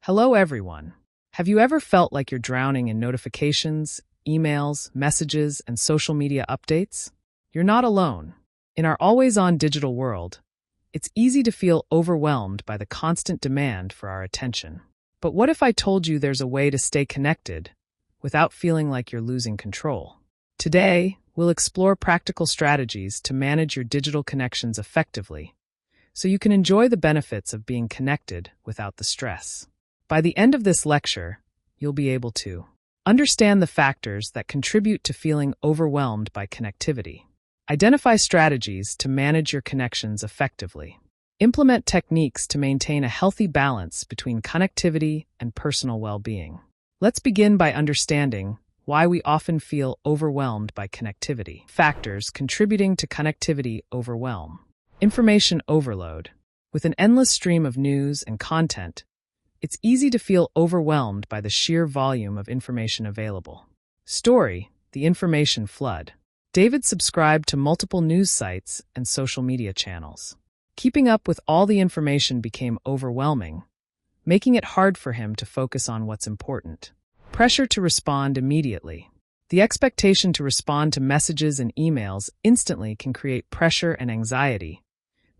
Hello, everyone. Have you ever felt like you're drowning in notifications, emails, messages, and social media updates? You're not alone. In our always-on digital world, it's easy to feel overwhelmed by the constant demand for our attention. But what if I told you there's a way to stay connected without feeling like you're losing control? Today, we'll explore practical strategies to manage your digital connections effectively, so you can enjoy the benefits of being connected without the stress. By the end of this lecture, you'll be able to understand the factors that contribute to feeling overwhelmed by connectivity, identify strategies to manage your connections effectively, implement techniques to maintain a healthy balance between connectivity and personal well-being. Let's begin by understanding why we often feel overwhelmed by connectivity. Factors contributing to connectivity overwhelm. Information overload. With an endless stream of news and content, it's easy to feel overwhelmed by the sheer volume of information available. Story, the information flood. David subscribed to multiple news sites and social media channels. Keeping up with all the information became overwhelming, making it hard for him to focus on what's important. Pressure to respond immediately. The expectation to respond to messages and emails instantly can create pressure and anxiety,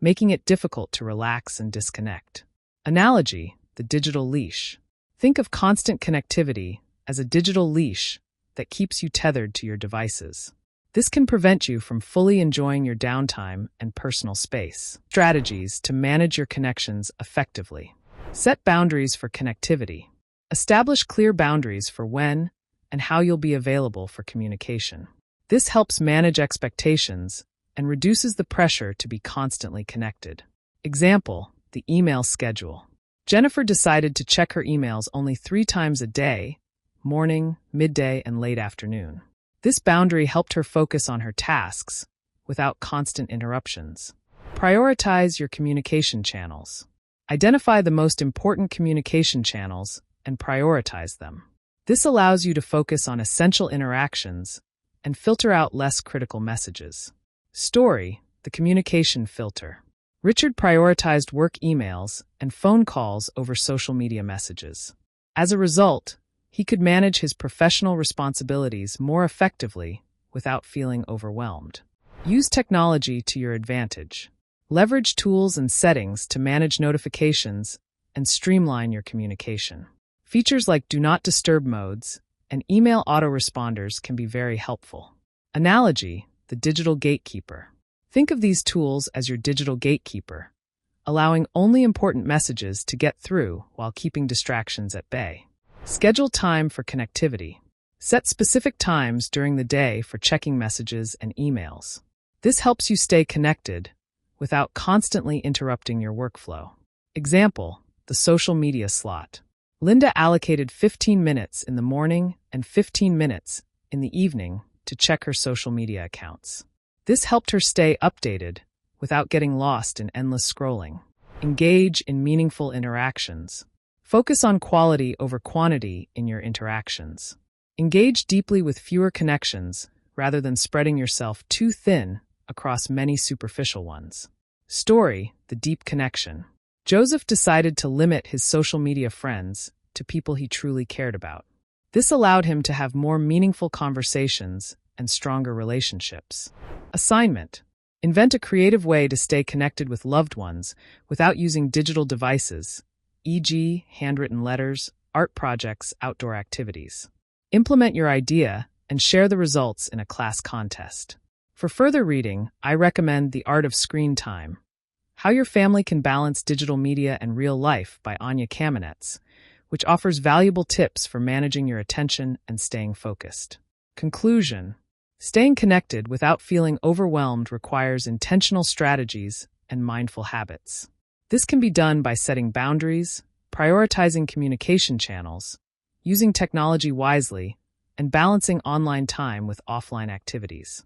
making it difficult to relax and disconnect. Analogy, the digital leash. Think of constant connectivity as a digital leash that keeps you tethered to your devices. This can prevent you from fully enjoying your downtime and personal space. Strategies to manage your connections effectively. Set boundaries for connectivity. Establish clear boundaries for when and how you'll be available for communication. This helps manage expectations and reduces the pressure to be constantly connected. Example, the email schedule. Jennifer decided to check her emails only 3 times a day, morning, midday, and late afternoon. This boundary helped her focus on her tasks without constant interruptions. Prioritize your communication channels. Identify the most important communication channels and prioritize them. This allows you to focus on essential interactions and filter out less critical messages. Story, the communication filter. Richard prioritized work emails and phone calls over social media messages. As a result, he could manage his professional responsibilities more effectively without feeling overwhelmed. Use technology to your advantage. Leverage tools and settings to manage notifications and streamline your communication. Features like Do Not Disturb modes and email autoresponders can be very helpful. Analogy, the digital gatekeeper. Think of these tools as your digital gatekeeper, allowing only important messages to get through while keeping distractions at bay. Schedule time for connectivity. Set specific times during the day for checking messages and emails. This helps you stay connected without constantly interrupting your workflow. Example, the social media slot. Linda allocated 15 minutes in the morning and 15 minutes in the evening to check her social media accounts. This helped her stay updated without getting lost in endless scrolling. Engage in meaningful interactions. Focus on quality over quantity in your interactions. Engage deeply with fewer connections rather than spreading yourself too thin across many superficial ones. Story, the deep connection. Joseph decided to limit his social media friends to people he truly cared about. This allowed him to have more meaningful conversations and stronger relationships. Assignment. Invent a creative way to stay connected with loved ones without using digital devices, e.g., handwritten letters, art projects, outdoor activities. Implement your idea and share the results in a class contest. For further reading, I recommend The Art of Screen Time: How Your Family Can Balance Digital Media and Real Life by Anya Kamenetz, which offers valuable tips for managing your attention and staying focused. Conclusion. Staying connected without feeling overwhelmed requires intentional strategies and mindful habits. This can be done by setting boundaries, prioritizing communication channels, using technology wisely, and balancing online time with offline activities.